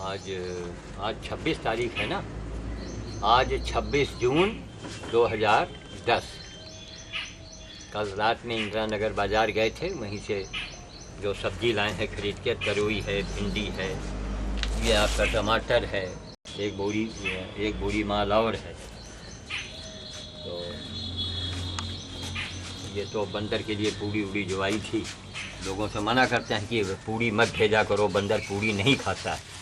आज आज 26 तारीख है ना। आज 26 जून 2010। कल रात में इंदिरा नगर बाज़ार गए थे, वहीं से जो सब्ज़ी लाए हैं खरीद के, तरोई है, भिंडी है, ये आपका टमाटर है, एक बोरी माल और है। तो ये तो बंदर के लिए पूड़ी उड़ी जो आई थी, लोगों से मना करते हैं कि पूड़ी मत भेजा करो, बंदर पूड़ी नहीं खाता है।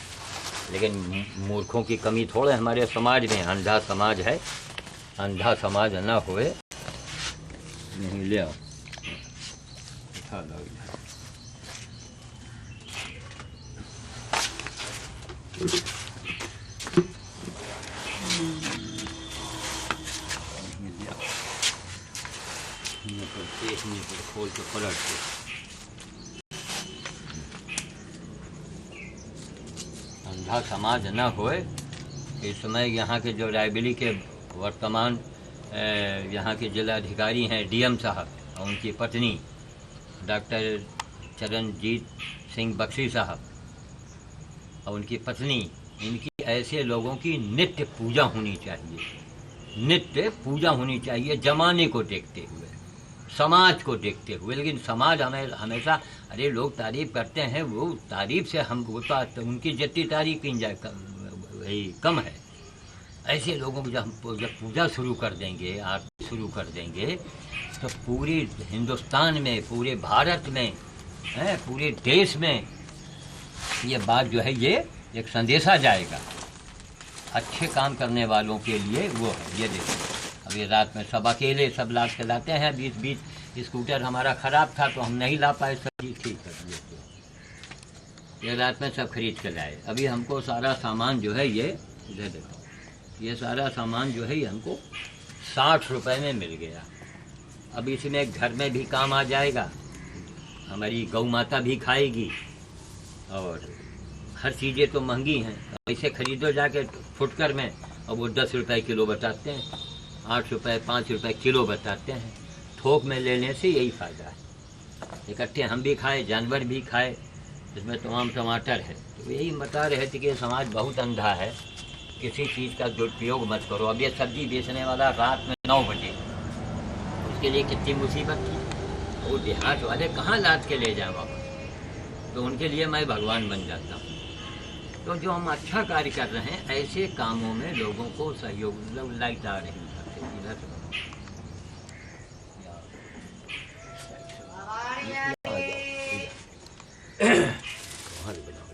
लेकिन मूर्खों की कमी थोड़े हमारे समाज में, अंधा समाज है, अंधा समाज ना होए। नहीं ले आओ, उठा लो इधर। खोल के पलट के अंधा समाज न होए। इस समय यहाँ के जो रायबरेली के वर्तमान यहाँ के जिलाधिकारी हैं डीएम साहब और उनकी पत्नी डॉक्टर चरणजीत सिंह बख्शी साहब और उनकी पत्नी, इनकी ऐसे लोगों की नित्य पूजा होनी चाहिए, नित्य पूजा होनी चाहिए, जमाने को देखते हुए, समाज को देखते हुए। लेकिन समाज हमेशा अरे लोग तारीफ़ करते हैं, वो तारीफ़ से हम तो उनकी जितनी तारीफ़ की जाए वही कम है। ऐसे लोगों को जब पूजा शुरू कर देंगे, आरती शुरू कर देंगे, तो पूरे हिंदुस्तान में, पूरे भारत में, पूरे देश में ये बात जो है, ये एक संदेशा जाएगा अच्छे काम करने वालों के लिए। वो है ये देखो, अब ये रात में सब अकेले सब लाद के लाते हैं। 20 स्कूटर हमारा ख़राब था तो हम नहीं ला पाए, सब ठीक है। ये रात में सब खरीद के लाए। अभी हमको सारा सामान जो है, ये इधर देखो, ये सारा सामान जो है ये हमको 60 रुपए में मिल गया। अब इसमें घर में भी काम आ जाएगा, हमारी गौ माता भी खाएगी, और हर चीज़ें तो महंगी हैं। ऐसे खरीदो जाके फुटकर में, और वो 10 रुपए किलो बताते हैं, 8 रुपए 5 रुपए किलो बताते हैं। थोक में लेने से यही फ़ायदा है, इकट्ठे हम भी खाए, जानवर भी खाए। इसमें तमाम टमाटर है। तो यही बता रहे थे कि समाज बहुत अंधा है, किसी चीज़ का दुरुपयोग मत करो। अब ये सब्ज़ी बेचने वाला रात में 9 बजे, उसके लिए कितनी मुसीबत थी। वो देहात वाले कहाँ लाद के ले जाए वापस, तो उनके लिए मैं भगवान बन जाता हूँ। तो जो हम अच्छा कार्य कर रहे हैं, ऐसे कामों में लोगों को सहयोग, लाइट आ रही है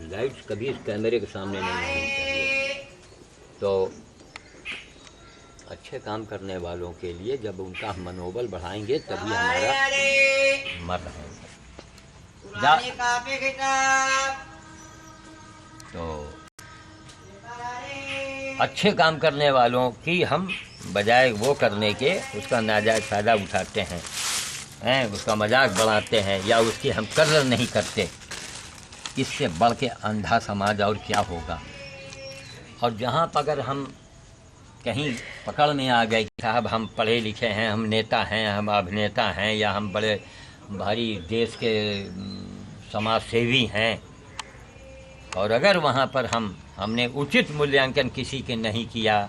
लाइट कभी इस कैमरे के सामने नहीं होनी चाहिए। तो अच्छे काम करने वालों के लिए जब उनका मनोबल बढ़ाएंगे तभी हमारा मत है। तो अच्छे काम करने वालों की हम बजाय वो करने के उसका नाजायज़ फ़ायदा उठाते हैं, उसका मजाक बनाते हैं, या उसकी हम कदर नहीं करते। इससे बढ़ के अंधा समाज और क्या होगा। और जहाँ पर अगर हम कहीं पकड़ में आ गए, साहब हम पढ़े लिखे हैं, हम नेता हैं, हम अभिनेता हैं, या हम बड़े भारी देश के समाज सेवी हैं, और अगर वहाँ पर हमने उचित मूल्यांकन किसी के नहीं किया,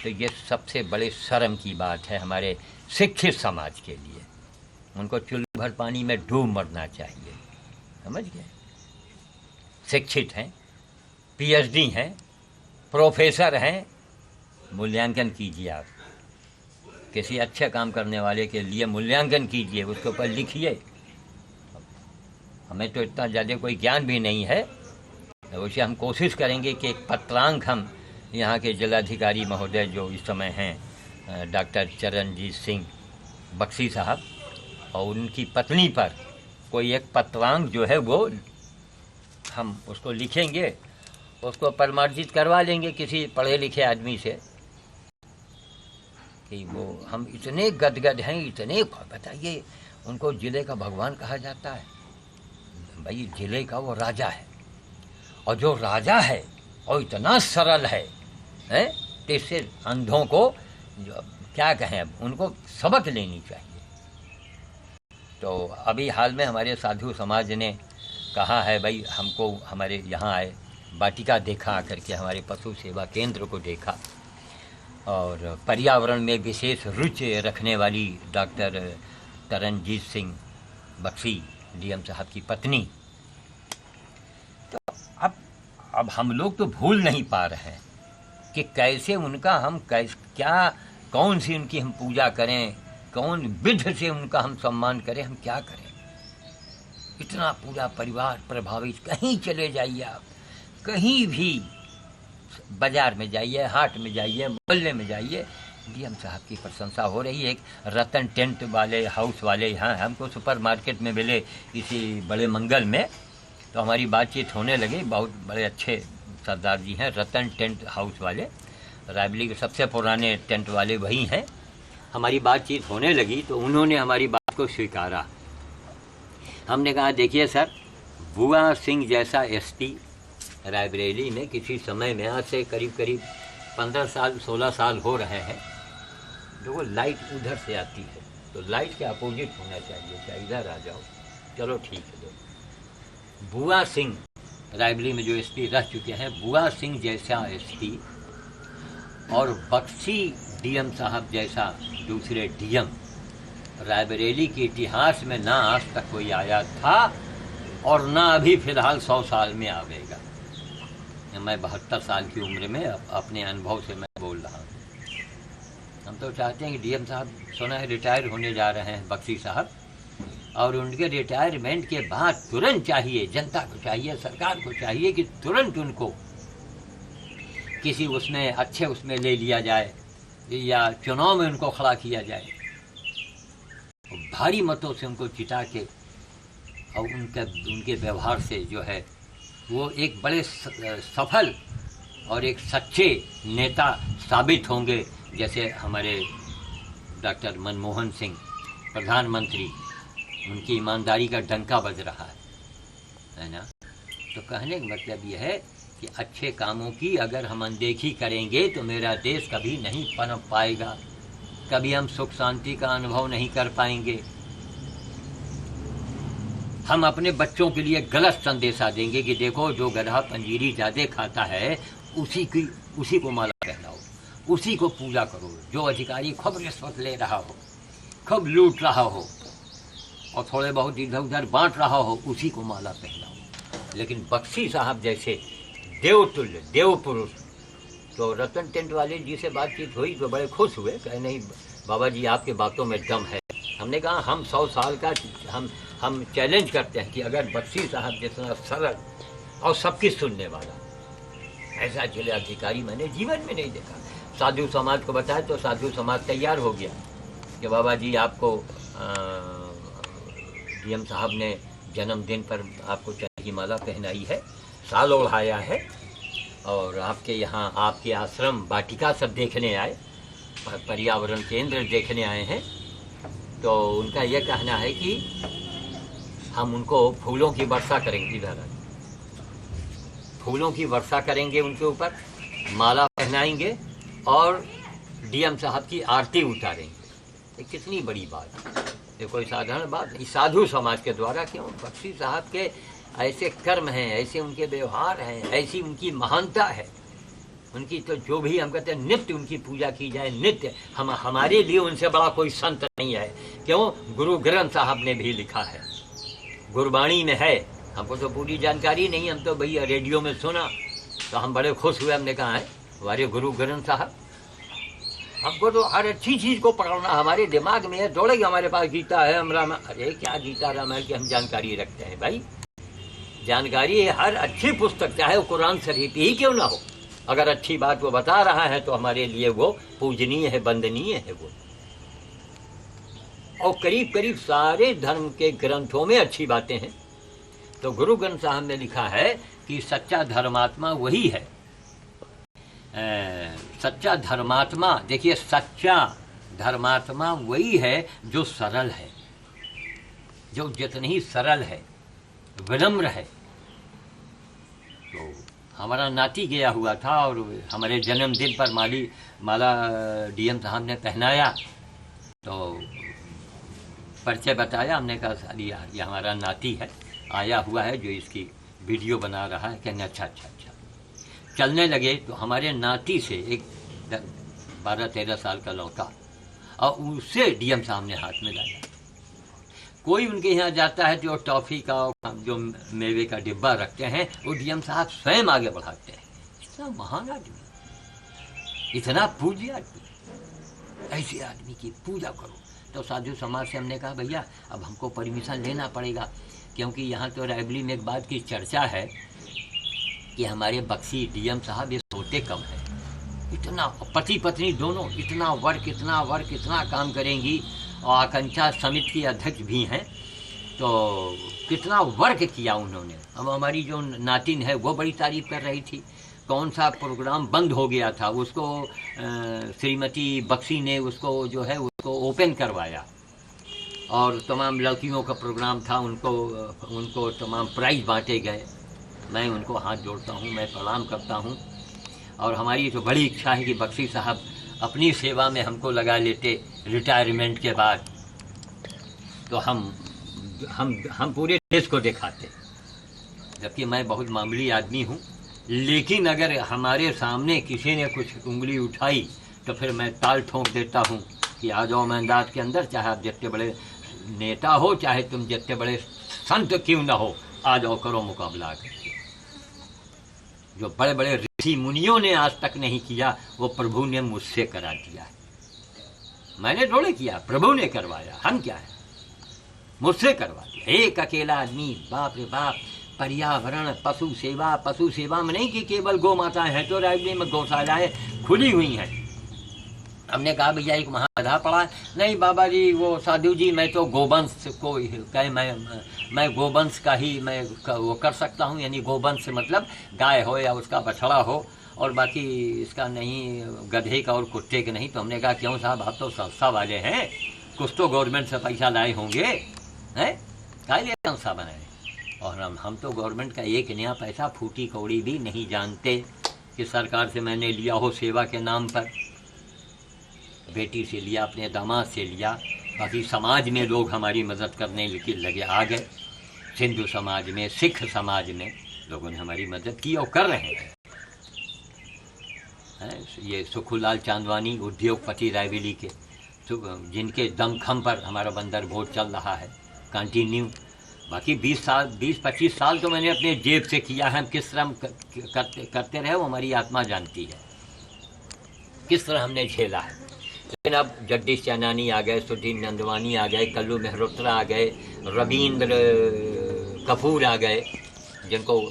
तो ये सबसे बड़े शर्म की बात है हमारे शिक्षित समाज के लिए। उनको चुल्लू भर पानी में डूब मरना चाहिए, समझ गए। शिक्षित हैं, पीएचडी हैं, प्रोफेसर हैं, मूल्यांकन कीजिए। आप किसी अच्छे काम करने वाले के लिए मूल्यांकन कीजिए, उसके ऊपर लिखिए। हमें तो इतना ज़्यादा कोई ज्ञान भी नहीं है, वैसे हम कोशिश करेंगे कि एक पत्रांक हम यहाँ के जिलाधिकारी महोदय जो इस समय हैं डॉक्टर चरणजीत सिंह बख्शी साहब और उनकी पत्नी पर कोई एक पत्रांक जो है वो हम उसको लिखेंगे, उसको प्रमाणित करवा लेंगे किसी पढ़े लिखे आदमी से कि वो हम इतने गदगद हैं, इतने, बताइए उनको जिले का भगवान कहा जाता है। भाई जिले का वो राजा है, और जो राजा है और इतना सरल है, तो इससे अंधों को क्या कहें, अब उनको सबक लेनी चाहिए। तो अभी हाल में हमारे साधु समाज ने कहा है भाई हमको, हमारे यहाँ आए वाटिका देखा, आकर के हमारे पशु सेवा केंद्र को देखा, और पर्यावरण में विशेष रुचि रखने वाली डॉक्टर तरनजीत सिंह बख्शी डीएम साहब की पत्नी। तो अब हम लोग तो भूल नहीं पा रहे हैं कि कैसे उनका हम क्या कौन सी उनकी हम पूजा करें, कौन विधि से उनका हम सम्मान करें, हम क्या करें। इतना पूरा परिवार प्रभावित, कहीं चले जाइए आप, कहीं भी बाजार में जाइए, हाट में जाइए, मोहल्ले में जाइए, डीएम साहब की प्रशंसा हो रही है। एक रतन टेंट वाले हाउस वाले यहाँ हमको सुपरमार्केट में मिले इसी बड़े मंगल में, तो हमारी बातचीत होने लगी। बहुत बड़े अच्छे सरदार जी हैं, रतन टेंट हाउस वाले, रायबरेली के सबसे पुराने टेंट वाले वही हैं। हमारी बातचीत होने लगी तो उन्होंने हमारी बात को स्वीकारा। हमने कहा देखिए सर, बुआ सिंह जैसा एसपी रायबरेली में किसी समय में, आज से करीब 15 साल 16 साल हो रहे हैं, जो वो लाइट उधर से आती है तो लाइट के अपोजिट होना चाहिए, क्या इधर आ जाओ, चलो ठीक है। दो बुआ सिंह रायबरेली में जो एसपी रह चुके हैं, बुआ सिंह जैसा एसपी और बख्शी डीएम साहब जैसा दूसरे डीएम रायबरेली के इतिहास में ना आज तक कोई आया था और ना अभी फिलहाल 100 साल में आवेगा। मैं 72 साल की उम्र में अपने अनुभव से मैं बोल रहा हूँ। हम तो चाहते हैं कि डीएम साहब सुना है रिटायर होने जा रहे हैं बख्शी साहब, और उनके रिटायरमेंट के बाद तुरंत चाहिए, जनता को चाहिए, सरकार को चाहिए कि तुरंत उनको किसी उसमें अच्छे उसमें ले लिया जाए या चुनाव में उनको खड़ा किया जाए, भारी मतों से उनको जिता के, और उनके व्यवहार से जो है वो एक बड़े सफल और एक सच्चे नेता साबित होंगे, जैसे हमारे डॉक्टर मनमोहन सिंह प्रधानमंत्री, उनकी ईमानदारी का डंका बज रहा है ना। तो कहने का मतलब यह है कि अच्छे कामों की अगर हम अनदेखी करेंगे तो मेरा देश कभी नहीं पनप पाएगा, कभी हम सुख शांति का अनुभव नहीं कर पाएंगे। हम अपने बच्चों के लिए गलत संदेशा देंगे कि देखो जो गधा पंजीरी ज़्यादा खाता है उसी को माला पहनाओ, उसी को पूजा करो। जो अधिकारी खूब रिश्वत ले रहा हो, खूब लूट रहा हो और थोड़े बहुत इधर उधर बांट रहा हो, उसी को माला पहनाओ। लेकिन बख्शी साहब जैसे देवतुल्य देव पुरुष, तो रतन टेंट वाले जी से बातचीत हुई तो बड़े खुश हुए, कहे नहीं बाबा जी आपके बातों में दम है। हमने कहा हम 100 साल का हम चैलेंज करते हैं कि अगर बख्शी साहब जितना सरल और सबकी सुनने वाला ऐसा जिलाधिकारी मैंने जीवन में नहीं देखा। साधु समाज को बताया तो साधु समाज तैयार हो गया कि बाबा जी आपको डीएम साहब ने जन्मदिन पर आपको चंदन की माला पहनाई है, साल ओढ़ाया है, और आपके यहाँ आपके आश्रम वाटिका सब देखने आए, पर्यावरण केंद्र देखने आए हैं। तो उनका यह कहना है कि हम उनको फूलों की वर्षा करेंगे, इधर फूलों की वर्षा करेंगे, उनके ऊपर माला पहनाएंगे और डीएम साहब की आरती उतारेंगे। ये कितनी बड़ी बात है, ये कोई साधारण बात नहीं। साधु समाज के द्वारा क्यों, बख्शी साहब के ऐसे कर्म हैं, ऐसे उनके व्यवहार हैं, ऐसी उनकी महानता है उनकी, तो जो भी हम कहते हैं नित्य उनकी पूजा की जाए, नित्य। हमारे लिए उनसे बड़ा कोई संत नहीं है। क्यों, गुरु ग्रंथ साहब ने भी लिखा है, गुरबाणी में है। हमको तो पूरी जानकारी नहीं, हम तो भैया रेडियो में सुना तो हम बड़े खुश हुए। हमने कहा है हमारे गुरु ग्रंथ साहब, हमको तो हर अच्छी चीज़ को पढ़ना हमारे दिमाग में है, दौड़ेगा हमारे पास गीता है, हम राम, अरे क्या गीता रामायण की हम जानकारी रखते हैं भाई। जानकारी है हर अच्छी पुस्तक, चाहे वो कुरान शरीफ ही क्यों ना हो, अगर अच्छी बात वो बता रहा है तो हमारे लिए वो पूजनीय है, वंदनीय है वो। और करीब करीब सारे धर्म के ग्रंथों में अच्छी बातें हैं। तो गुरु ग्रंथ साहब ने लिखा है कि सच्चा धर्मात्मा वही है, सच्चा धर्मात्मा, देखिए सच्चा धर्मात्मा वही है जो सरल है, जो जितनी ही सरल है, विनम्र है। तो हमारा नाती गया हुआ था और हमारे जन्मदिन पर माला डीएम साहब ने पहनाया, तो परिचय बताया। हमने कहा सर ये हमारा नाती है, आया हुआ है जो इसकी वीडियो बना रहा है। कहने अच्छा अच्छा अच्छा। चलने लगे तो हमारे नाती से एक 12-13 साल का लौटा और उससे डीएम साहब ने हाथ में लाया। कोई उनके यहाँ जाता है जो टॉफ़ी का जो मेवे का डिब्बा रखते हैं वो डीएम साहब स्वयं आगे बढ़ाते हैं। इतना महान आदमी, इतना पूज्य आदमी, ऐसे आदमी की पूजा करो। तो साधु समाज से हमने कहा भैया अब हमको परमिशन लेना पड़ेगा, क्योंकि यहाँ तो रायबरेली में एक बात की चर्चा है कि हमारे बक्सी डीएम साहब ये सोते कम है। इतना पति पत्नी दोनों इतना वर्क इतना काम करेंगी, और आकांक्षा समिति की अध्यक्ष भी हैं, तो कितना वर्क किया उन्होंने। अब हमारी जो नातिन है वो बड़ी तारीफ कर रही थी। कौन सा प्रोग्राम बंद हो गया था उसको श्रीमती बक्सी ने उसको जो है उसको ओपन करवाया, और तमाम लड़कियों का प्रोग्राम था, उनको तमाम प्राइज बांटे गए। मैं उनको हाथ जोड़ता हूँ, मैं प्रणाम करता हूँ। और हमारी तो बड़ी इच्छा है कि बक्सी साहब अपनी सेवा में हमको लगा लेते रिटायरमेंट के बाद, तो हम पूरे देश को दिखाते। जबकि मैं बहुत मामूली आदमी हूँ, लेकिन अगर हमारे सामने किसी ने कुछ उंगली उठाई तो फिर मैं ताल ठोक देता हूँ कि आ जाओ मैदान के अंदर, चाहे आप जितने बड़े नेता हो, चाहे तुम जितने बड़े संत क्यों ना हो, आ जाओ करो मुकाबला करके। जो बड़े बड़े ऋषि मुनियों ने आज तक नहीं किया वो प्रभु ने मुझसे करा दिया है। मैंने थोड़े किया, प्रभु ने करवाया। हम क्या है, मुझसे करवा दिया। एक अकेला आदमी, बाप रे बाप। पर्यावरण, पशु सेवा में नहीं कि केवल गौ माताएं हैं, तो रायबरेली में गौशालाएं खुली हुई हैं। हमने कहा भैया एक महागधा पड़ा है। नहीं बाबा जी, वो साधु जी मैं तो गोवंश को कहे, मैं गोवंश का ही मैं वो कर सकता हूँ, यानी गोवंश मतलब गाय हो या उसका बछड़ा हो, और बाकी इसका नहीं, गधे का और कुत्ते के नहीं। तो हमने कहा क्यों साहब, आप तो संस्था वाले हैं, कुछ तो गवर्नमेंट से पैसा लाए होंगे, हैं क्या लिए संस्था बनाए। और हम तो गवर्नमेंट का एक नया पैसा फूटी कौड़ी भी नहीं जानते कि सरकार से मैंने लिया हो सेवा के नाम पर। बेटी से लिया, अपने दामाद से लिया, बाकी समाज में लोग हमारी मदद करने लगे आ गए। हिंदू समाज में, सिख समाज में लोगों ने हमारी मदद की और कर रहे हैं। ये सुखूलाल चांदवानी उद्योगपति रायबरेली के, जिनके दमखम पर हमारा बंदर भोज चल रहा है कंटिन्यू। बाकी 20-25 साल तो मैंने अपने जेब से किया है। हम किस तरह करते रहे वो हमारी आत्मा जानती है, किस तरह हमने झेला है। लेकिन अब जगदीश चांदानी आ गए, सुधीर नंदवानी आ गए, कल्लू मेहरोत्रा आ गए, रविंद्र कपूर आ गए, जिनको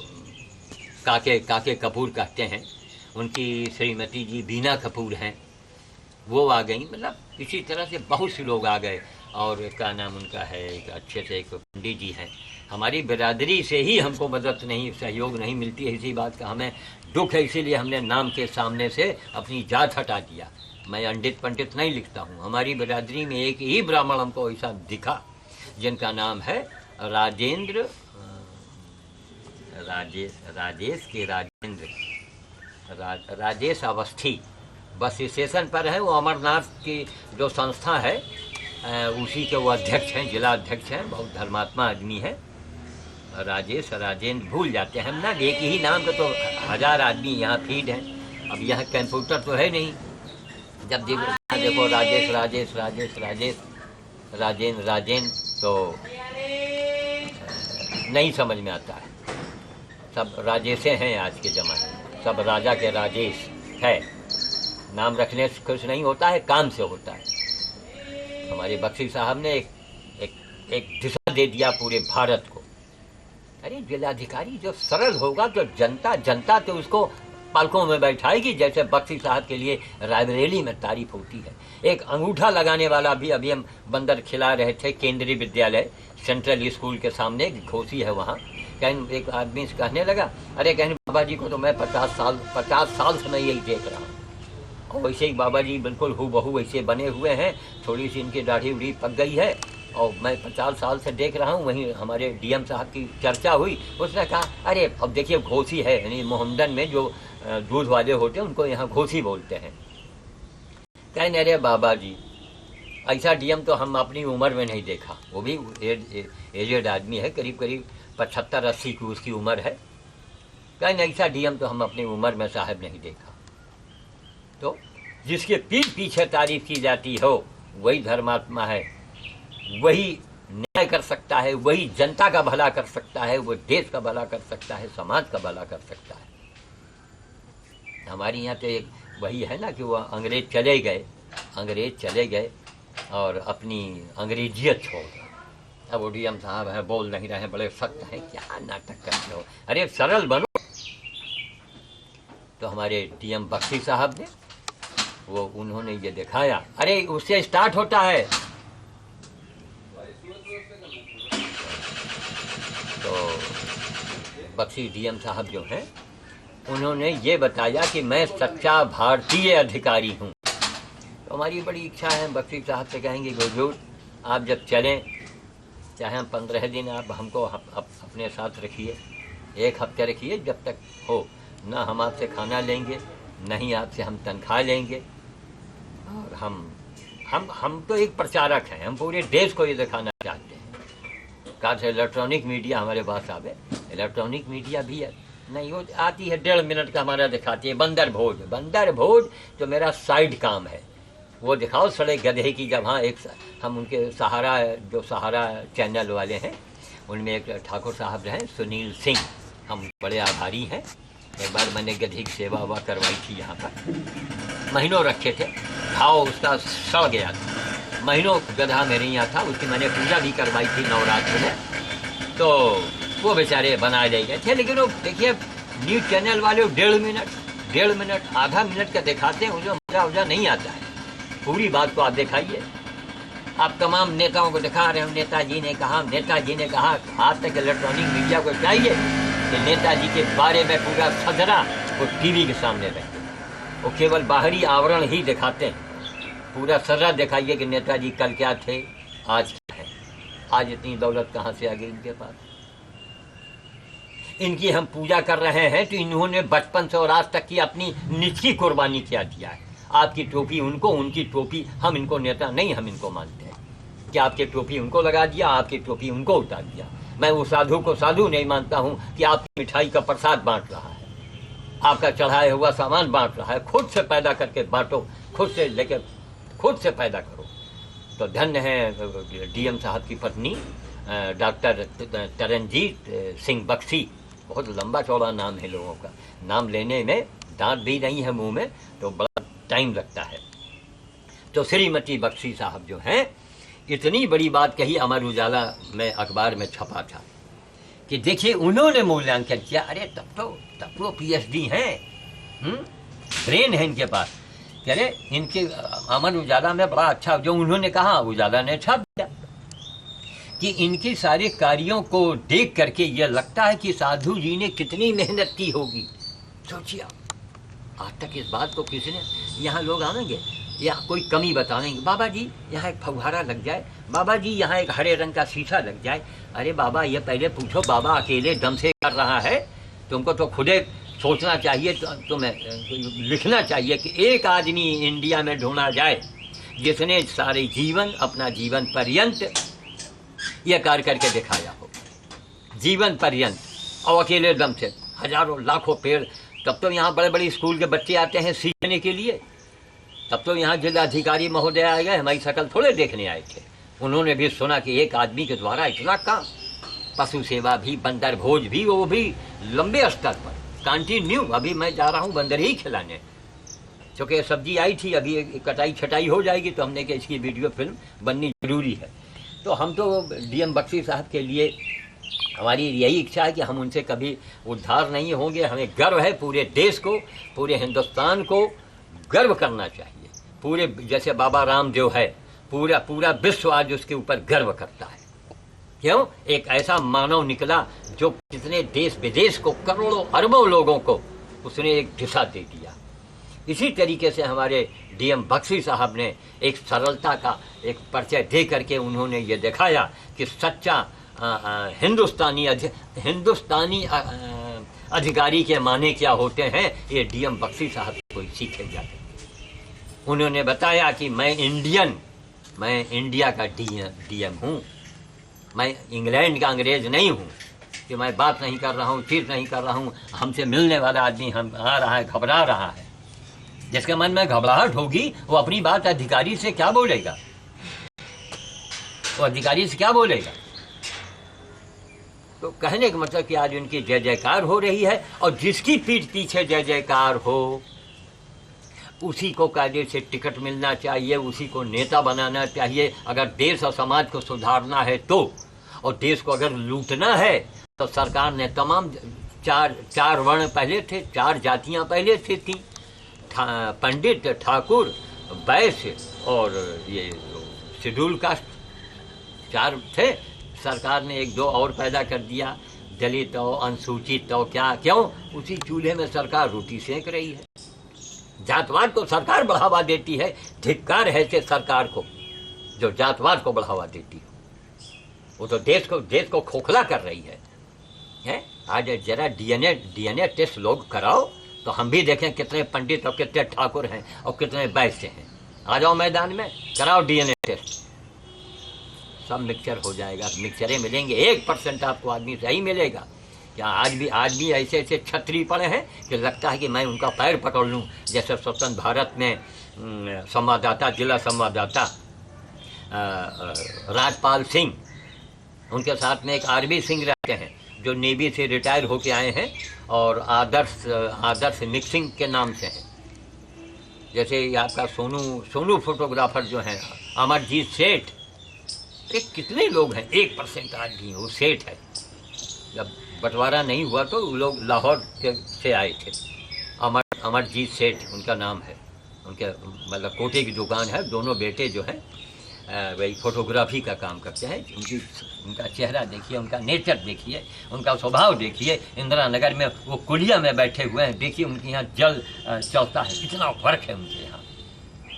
काके कपूर कहते हैं। उनकी श्रीमती जी बीना कपूर हैं, वो आ गई। मतलब इसी तरह से बहुत से लोग आ गए। और क्या नाम उनका है, एक अच्छे से एक पंडित जी हैं। हमारी बिरादरी से ही हमको मदद नहीं, सहयोग नहीं मिलती है। इसी बात का हमें दुख है, इसीलिए हमने नाम के सामने से अपनी जात हटा दिया। मैं अंडित पंडित नहीं लिखता हूँ। हमारी बिरादरी में एक ही ब्राह्मण हमको ऐसा दिखा, जिनका नाम है राजेंद्र, राजेश अवस्थी। बस स्टेशन पर है, वो अमरनाथ की जो संस्था है उसी के वो अध्यक्ष हैं, जिला अध्यक्ष हैं। बहुत धर्मात्मा आदमी है। राजेंद्र भूल जाते हैं हम ना, एक ही नाम का तो 1000 आदमी यहाँ फीड हैं। अब यहाँ कंप्यूटर तो है नहीं। जब देखो राजेंद्र तो नहीं समझ में आता है। सब राजेशे हैं आज के ज़माने में, सब राजा के राजेश है। नाम रखने से कुछ नहीं होता है, काम से होता है। हमारे बख्शी साहब ने एक दिशा दे दिया पूरे भारत को। अरे जिलाधिकारी जो सरल होगा तो जनता तो उसको पालकों में बैठाएगी। जैसे बख्शी साहब के लिए रायबरेली में तारीफ होती है। एक अंगूठा लगाने वाला भी अभी हम बंदर खिला रहे थे केंद्रीय विद्यालय सेंट्रल स्कूल के सामने, घोसी है वहाँ। कहीं एक आदमी से कहने लगा, अरे कहने बाबा जी को तो मैं 50 साल से मैं यही देख रहा हूँ। और वैसे ही बाबा जी बिल्कुल हूबहू वैसे बने हुए हैं। थोड़ी सी इनकी दाढ़ी उड़ी पक गई है, और मैं 50 साल से देख रहा हूँ। वहीं हमारे डीएम साहब की चर्चा हुई, उसने कहा अरे अब देखिए घोसी है, यानी मोहम्मदन में जो दूध वाले होते हैं उनको यहाँ घोसी बोलते हैं। कहने अरे बाबा जी ऐसा डीएम तो हम अपनी उम्र में नहीं देखा। वो भी एजेड आदमी है, करीब 75-80 की उसकी उम्र है। कहीं ऐसा डीएम तो हम अपनी उम्र में साहब नहीं देखा। तो जिसके पीठ पीछे तारीफ की जाती हो वही धर्मात्मा है, वही न्याय कर सकता है, वही जनता का भला कर सकता है, वो देश का भला कर सकता है, समाज का भला कर सकता है। हमारे यहाँ तो एक वही है ना कि वो अंग्रेज चले गए और अपनी अंग्रेजियत छोड़ गए। अब वो डीएम साहब हैं, बोल नहीं रहे, बड़े सख्त हैं, क्या नाटक करते हो, अरे सरल बनो। तो हमारे डीएम बख्शी साहब ने वो उन्होंने ये दिखाया, अरे उससे स्टार्ट होता है। तो बख्शी डीएम साहब जो हैं उन्होंने ये बताया कि मैं सच्चा भारतीय अधिकारी हूँ। तो हमारी बड़ी इच्छा है, बख्शी साहब से कहेंगे हुजूर आप जब चलें, चाहे हम 15 दिन आप हमको अपने साथ रखिए, 1 हफ्ते रखिए, जब तक हो ना हम आपसे खाना लेंगे, नहीं आपसे हम तनख्वाह लेंगे। और हम तो एक प्रचारक हैं, हम पूरे देश को ये दिखाना चाहते हैं। काश इलेक्ट्रॉनिक मीडिया हमारे पास आवे, इलेक्ट्रॉनिक मीडिया भी है नहीं, वो आती है 1.5 मिनट का हमारा दिखाती है बंदर भोज तो मेरा साइड काम है, वो दिखाओ सड़े गधे की। जब हाँ एक हम उनके सहारा चैनल वाले हैं, उनमें एक ठाकुर साहब रहे सुनील सिंह, हम बड़े आभारी हैं। एक बार मैंने गधे की सेवा हुआ करवाई थी यहाँ पर, महीनों रखे थे, घाव उसका सड़ गया था, महीनों गधा मेरे यहाँ था, उसकी मैंने पूजा भी करवाई थी नवरात्र में। तो वो बेचारे बना ले गए थे, लेकिन वो देखिए न्यूज़ चैनल वाले 1.5 मिनट आधा मिनट का दिखाते हैं, उसे मजा नहीं आता है। पूरी बात को आप दिखाइए। आप तमाम नेताओं को दिखा रहे हो, नेताजी ने कहा, आज तक इलेक्ट्रॉनिक मीडिया को चाहिए कि नेताजी के बारे में पूरा सजरा वो टीवी के सामने रहे, वो केवल बाहरी आवरण ही दिखाते हैं, पूरा सजरा दिखाइए कि नेताजी कल क्या थे, आज क्या है। आज इतनी दौलत कहाँ से आ गई इनके पास। इनकी हम पूजा कर रहे हैं तो इन्होंने बचपन से और आज तक की अपनी निजी कुर्बानी क्या दिया है। आपकी टोपी उनको, उनकी टोपी हम, इनको नेता नहीं हम इनको मानते हैं कि आपकी टोपी उनको लगा दिया, आपकी टोपी उनको उतार दिया। मैं वो साधु को साधु नहीं मानता हूँ कि आपकी मिठाई का प्रसाद बांट रहा है, आपका चढ़ाया हुआ सामान बांट रहा है। खुद से पैदा करके बांटो, खुद से लेकर खुद से पैदा करो। तो धन्य है डीएम साहब की पत्नी डॉक्टर तरनजीत सिंह बख्शी। बहुत लंबा चौड़ा नाम है, लोगों का नाम लेने में दांत भी नहीं है मुंह में, तो बड़ा टाइम लगता है। तो श्रीमती बख्शी साहब जो हैं, इतनी बड़ी बात कही, अमर उजाला में अखबार में छपा था कि देखिए उन्होंने मूल्यांकन किया। अरे तब तो पीएचडी हैं, ब्रेन है इनके पास। अरे इनके अमर उजाला में बड़ा अच्छा जो उन्होंने कहा, उजाला ने छाप दिया कि इनके सारे कार्यों को देख करके यह लगता है कि साधु जी ने कितनी मेहनत की होगी। सोचिए आज तक इस बात को किसी ने, यहाँ लोग आएंगे या कोई कमी बताएंगे, बाबा जी यहाँ एक फव्वारा लग जाए, बाबा जी यहाँ एक हरे रंग का शीशा लग जाए। अरे बाबा ये पहले पूछो, बाबा अकेले दम से कर रहा है? तुमको तो खुदे सोचना चाहिए, तुम्हें लिखना चाहिए कि एक आदमी इंडिया में ढूंढा जाए जिसने सारे जीवन, अपना जीवन पर्यंत यह कार्य करके दिखाया हो, जीवन पर्यंत, और अकेले दम से। हजारों लाखों पेड़, तब तो यहाँ बड़े बड़े स्कूल के बच्चे आते हैं सीखने के लिए, तब तो यहाँ जिलाधिकारी महोदय आए गए, हमारी शक्ल थोड़े देखने आए थे। उन्होंने भी सुना कि एक आदमी के द्वारा इतना काम, पशु सेवा भी, बंदर भोज भी, वो भी लंबे स्तर पर कंटिन्यू। अभी मैं जा रहा हूँ बंदर ही खिलाने, चूँकि सब्जी आई थी, अभी कटाई छटाई हो जाएगी, तो हमने कहा इसकी वीडियो फिल्म बननी जरूरी है। तो हम तो डीएम बख्शी साहब के लिए हमारी यही इच्छा है कि हम उनसे कभी उद्धार नहीं होंगे। हमें गर्व है, पूरे देश को, पूरे हिंदुस्तान को गर्व करना चाहिए। पूरे जैसे बाबा रामदेव है, पूरा विश्व आज उसके ऊपर गर्व करता है। क्यों? एक ऐसा मानव निकला जो कितने देश विदेश को, करोड़ों अरबों लोगों को उसने एक दिशा दे दिया। इसी तरीके से हमारे डीएम बख्शी साहब ने एक सरलता का एक परिचय दे करके उन्होंने ये दिखाया कि सच्चा हिंदुस्तानी अधिकारी के माने क्या होते हैं, ये डीएम बख्शी साहब को सीखे जाते हैं। उन्होंने बताया कि मैं इंडिया का डीएम हूँ, मैं इंग्लैंड का अंग्रेज नहीं हूँ, कि मैं बात नहीं कर रहा हूँ, चीज नहीं कर रहा हूँ, हमसे मिलने वाला आदमी हम आ रहा है, घबरा रहा है। जिसके मन में घबराहट होगी वो अपनी बात अधिकारी से क्या बोलेगा, वो अधिकारी से क्या बोलेगा। तो कहने का मतलब कि आज उनकी जय जयकार हो रही है, और जिसकी पीठ पीछे जय जयकार हो उसी को कायदे से टिकट मिलना चाहिए, उसी को नेता बनाना चाहिए। अगर देश और समाज को सुधारना है तो, और देश को अगर लूटना है तो सरकार ने तमाम चार वर्ण पहले थे, 4 जातियां पहले थी, पंडित, ठाकुर, वैश्य और ये शेड्यूल कास्ट 4 थे। सरकार ने 1-2 और पैदा कर दिया, दलित हो, अनुसूचित हो, क्या क्यों, उसी चूल्हे में सरकार रोटी सेक रही है। जातवाद को सरकार बढ़ावा देती है। धिक्कार है से सरकार को जो जातवाद को बढ़ावा देती है, वो तो देश को खोखला कर रही है? आज जरा डीएनए टेस्ट लोग कराओ तो हम भी देखें कितने पंडित और कितने ठाकुर हैं और कितने वैश्य हैं। आ जाओ मैदान में, कराओ डीएनए टेस्ट, सब मिक्सचर हो जाएगा। मिक्सचरें मिलेंगे, 1% आपको आदमी सही मिलेगा। क्या आज भी ऐसे छतरी पड़े हैं कि लगता है कि मैं उनका पैर पकड़ लूं। जैसे स्वतंत्र भारत में संवाददाता, जिला संवाददाता राजपाल सिंह, उनके साथ में एक आरबी सिंह रहते हैं जो नेवी से रिटायर होके आए हैं और आदर्श मिक्सिंग के नाम से हैं। जैसे आपका सोनू फोटोग्राफर जो हैं, अमरजीत सेठ, ये कितने लोग हैं, 1% आदमी वो सेठ है। जब बंटवारा नहीं हुआ तो वो लोग लाहौर से आए थे। अमरजीत सेठ उनका नाम है, उनके मतलब कोटे की दुकान है। दोनों बेटे जो हैं वही फोटोग्राफी का काम करते हैं। उनका चेहरा देखिए, उनका नेचर देखिए, उनका स्वभाव देखिए। इंदिरा नगर में वो कुलिया में बैठे हुए हैं, देखिए उनके यहाँ जल चलता है, इतना फर्क है उनके यहाँ।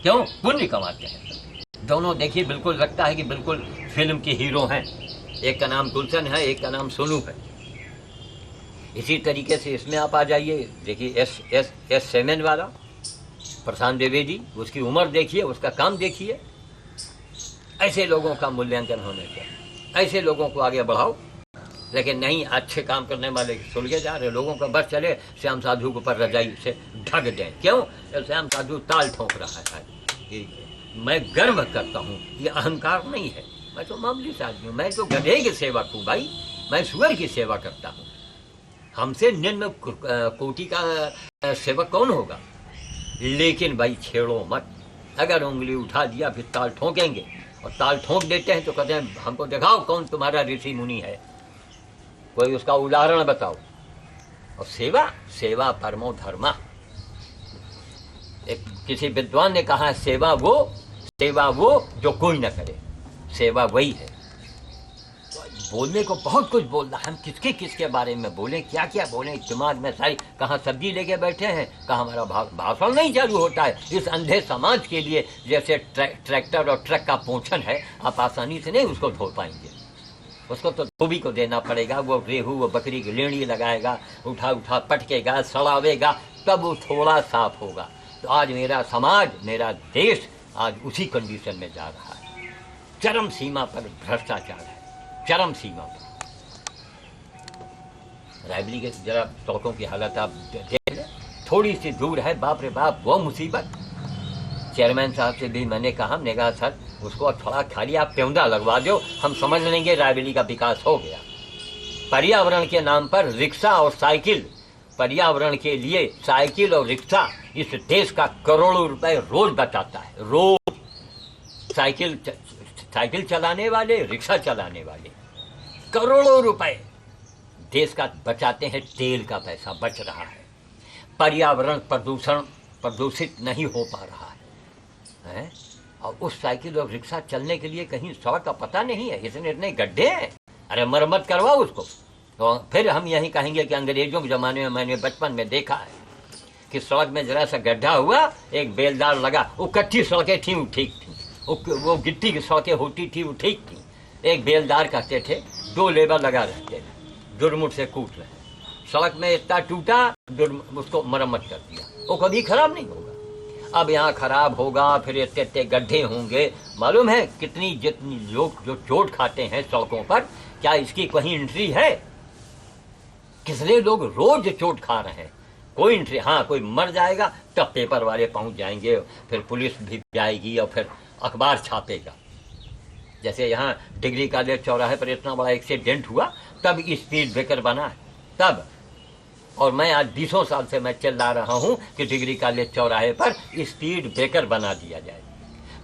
क्यों? पुण्य कमाते हैं दोनों। देखिए बिल्कुल लगता है कि बिल्कुल फिल्म के हीरो हैं। एक का नाम गुलशन है, एक का नाम सोनू है। इसी तरीके से इसमें आप आ जाइए, देखिए एस सेमेन वाला प्रशांत द्विवेदी, उसकी उम्र देखिए, उसका काम देखिए। ऐसे लोगों का मूल्यांकन होने चाहिए, ऐसे लोगों को आगे बढ़ाओ। लेकिन नहीं, अच्छे काम करने वाले सुलगे जा रहे लोगों का बस चले, श्याम साधु के ऊपर रजाई से ढक दें। क्यों? श्याम साधु ताल ठोक रहा है कि मैं गर्व करता हूँ, ये अहंकार नहीं है। मैं तो मामूली सा आदमी हूँ, मैं तो गधे की सेवक हूँ भाई, मैं सुअर की सेवा करता हूँ। हमसे निम्न कोटि का सेवक कौन होगा? लेकिन भाई छेड़ो मत। अगर उंगली उठा दिया फिर ताल ठोकेंगे, और ताल ठोक देते हैं तो कहते हैं हमको दिखाओ कौन तुम्हारा ऋषि मुनि है, कोई उसका उदाहरण बताओ। और सेवा परमो धर्मा। एक किसी विद्वान ने कहा, सेवा वो जो कोई न करे, सेवा वही है। बोलने को बहुत कुछ बोलना, हम किसके बारे में बोलें, क्या क्या बोलें, दिमाग में सारी कहाँ सब्जी लेके बैठे हैं, कहाँ हमारा भाषण नहीं चालू होता है। इस अंधे समाज के लिए जैसे ट्रैक्टर और ट्रक का पोंछन है, आप आसानी से नहीं उसको धो पाएंगे। उसको तो धोबी को देना पड़ेगा, वो रेहू वो बकरी की लेड़ी लगाएगा, उठा पटकेगा, सड़ावेगा, तब वो थोड़ा साफ होगा। तो आज मेरा समाज, मेरा देश आज उसी कंडीशन में जा रहा है। चरम सीमा पर भ्रष्टाचार है, चरम सीमा पर। रायबरेली के जरा सड़कों की हालत आप देख लें, थोड़ी सी दूर है, बाप रे बाप वो मुसीबत। चेयरमैन साहब से भी मैंने कहा सर उसको थोड़ा खाली आप पेंदा लगवा दो, हम समझ लेंगे रायबरेली का विकास हो गया। पर्यावरण के नाम पर रिक्शा और साइकिल, पर्यावरण के लिए साइकिल और रिक्शा इस देश का करोड़ों रुपए रोज बचाता है। रोज साइकिल चलाने वाले, रिक्शा चलाने वाले करोड़ों रुपए देश का बचाते हैं। तेल का पैसा बच रहा है, पर्यावरण प्रदूषित नहीं हो पा रहा है? और उस साइकिल और रिक्शा चलने के लिए कहीं सड़क का पता नहीं है, इतने गड्ढे हैं। अरे मरम्मत करवाओ उसको। तो फिर हम यही कहेंगे कि अंग्रेजों के ज़माने में मैंने बचपन में देखा है कि सड़क में जरा सा गड्ढा हुआ, एक बेलदार लगा, वो कच्ची सड़कें थी वो ठीक थी, वो गिट्टी की सड़कें होती थी वो ठीक थी। एक बेलदार कहते थे, 2 लेबर लगा रहते थे, जुड़मुट से कूट रहे, सड़क में इतना टूटा, उसको मरम्मत कर दिया, वो कभी खराब नहीं होगा। अब यहाँ खराब होगा, फिर इतने गड्ढे होंगे। मालूम है जितनी लोग जो चोट खाते हैं सड़कों पर, क्या इसकी कहीं एंट्री है? कितने लोग रोज चोट खा रहे हैं। कोई हाँ कोई मर जाएगा तब पेपर वाले पहुंच जाएंगे, फिर पुलिस भी जाएगी और फिर अखबार छापेगा। जैसे यहाँ डिग्री कॉलेज चौराहे पर इतना बड़ा एक्सीडेंट हुआ तब स्पीड ब्रेकर बना है तब, और मैं आज 20 साल से मैं चिल्ला रहा हूँ कि डिग्री कॉलेज चौराहे पर स्पीड ब्रेकर बना दिया जाए।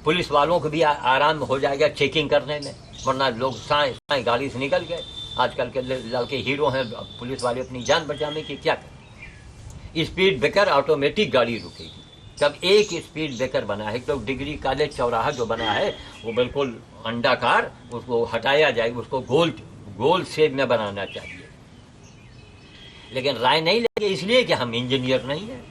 पुलिस वालों को भी आराम हो जाएगा चेकिंग करने में, वरना लोग साए साए गाड़ी से निकल गए। आजकल के लड़के हीरो हैं, पुलिस वाले अपनी जान बचाने की क्या करें। स्पीड ब्रेकर ऑटोमेटिक गाड़ी रुकेगी। तब एक स्पीड ब्रेकर बना है, तो डिग्री कॉलेज चौराहा जो बना है वो बिल्कुल अंडाकार, उसको हटाया जाए, उसको गोल शेप में बनाना चाहिए। लेकिन राय नहीं लेंगे इसलिए कि हम इंजीनियर नहीं हैं।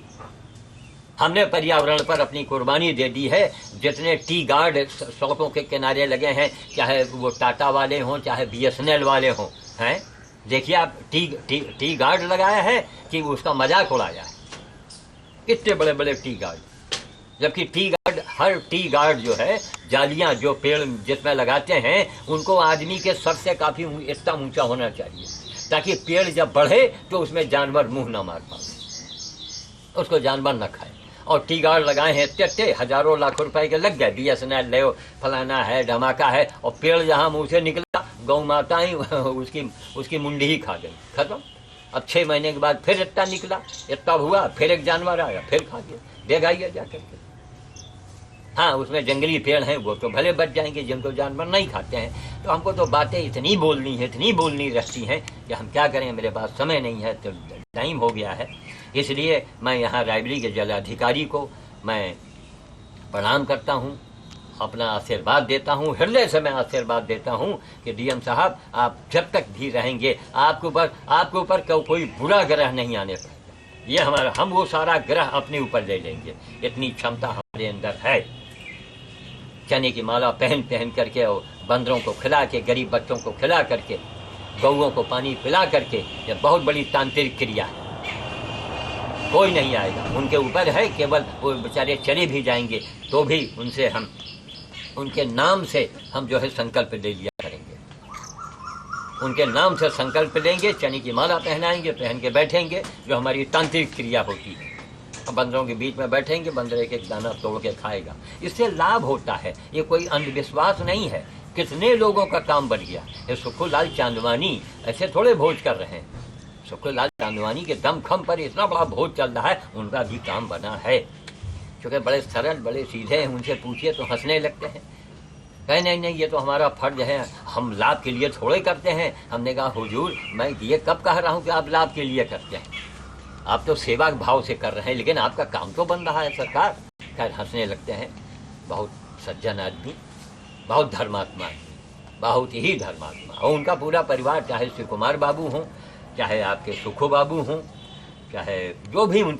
हमने पर्यावरण पर अपनी कुर्बानी दे दी है। जितने टी गार्ड सड़कों के किनारे लगे हैं, चाहे वो टाटा वाले हों चाहे BSNL वाले हों, हैं देखिए आप टी गार्ड लगाया है कि उसका मजाक उड़ाया है। इतने बड़े बड़े टी गार्ड, जबकि हर टी गार्ड जो है, जालियां जो पेड़ जिसमें लगाते हैं उनको आदमी के सर से काफी इतना ऊंचा होना चाहिए, ताकि पेड़ जब बढ़े तो उसमें जानवर मुंह ना मार पाए, उसको जानवर न खाए। और टी गार्ड लगाए हैं इतने हजारों लाखों रुपए के लग गए। BSNL ले फलाना है धमाका है, और पेड़ जहां मुंह से निकला गौ माता ही उसकी मुंडी ही खा गई, खत्म। अब 6 महीने के बाद फिर इतना निकला, इतना हुआ, फिर एक जानवर आया, फिर खा गया, देगाइए जाकर के। हाँ उसमें जंगली पेड़ हैं वो तो भले बच जाएंगे, जिनको जानवर नहीं खाते हैं। तो हमको तो बातें इतनी बोलनी रहती हैं कि हम क्या करें, मेरे पास समय नहीं है, तो टाइम हो गया है। इसलिए मैं यहाँ रायबरेली के जिलाधिकारी को मैं प्रणाम करता हूँ, अपना आशीर्वाद देता हूँ, हृदय से मैं आशीर्वाद देता हूँ कि DM साहब आप जब तक भी रहेंगे आपके ऊपर कोई बुरा ग्रह नहीं आने पाएगा। ये हम वो सारा ग्रह अपने ऊपर ले लेंगे, इतनी क्षमता हमारे अंदर है। चने की माला पहन करके और बंदरों को खिला के, गरीब बच्चों को खिला करके, गौओं को पानी पिला करके, यह बहुत बड़ी तांत्रिक क्रिया है। कोई नहीं आएगा, उनके ऊपर है, केवल वो बेचारे चले भी जाएंगे तो भी उनके नाम से हम जो है संकल्प ले लिया करेंगे, उनके नाम से संकल्प लेंगे, चने की माला पहनाएंगे, पहन के बैठेंगे, जो हमारी तांत्रिक क्रिया होती है। बंदरों के बीच में बैठेंगे, बंदर एक एक दाना तोड़ के खाएगा, इससे लाभ होता है। ये कोई अंधविश्वास नहीं है, कितने लोगों का काम बन गया। ये सुखुलाल चांदवानी ऐसे थोड़े भोज कर रहे हैं, सुखुलाल चांदवानी के दमखम पर इतना बड़ा भोज चल रहा है, उनका भी काम बना है। क्योंकि बड़े सरल बड़े सीधे हैं, उनसे पूछिए तो हंसने लगते हैं, कहे नहीं ये तो हमारा फर्ज है, हम लाभ के लिए थोड़े करते हैं। हमने कहा हुजूर मैं ये कब कह रहा हूँ कि आप लाभ के लिए करते हैं, आप तो सेवा भाव से कर रहे हैं, लेकिन आपका काम तो बन रहा है सरकार। खैर हंसने लगते हैं। बहुत सज्जन आदमी, बहुत धर्मात्मा आदमी, बहुत ही धर्मात्मा, और उनका पूरा परिवार, चाहे शिव कुमार बाबू हों, चाहे आपके सुखो बाबू हों, चाहे जो भी उनके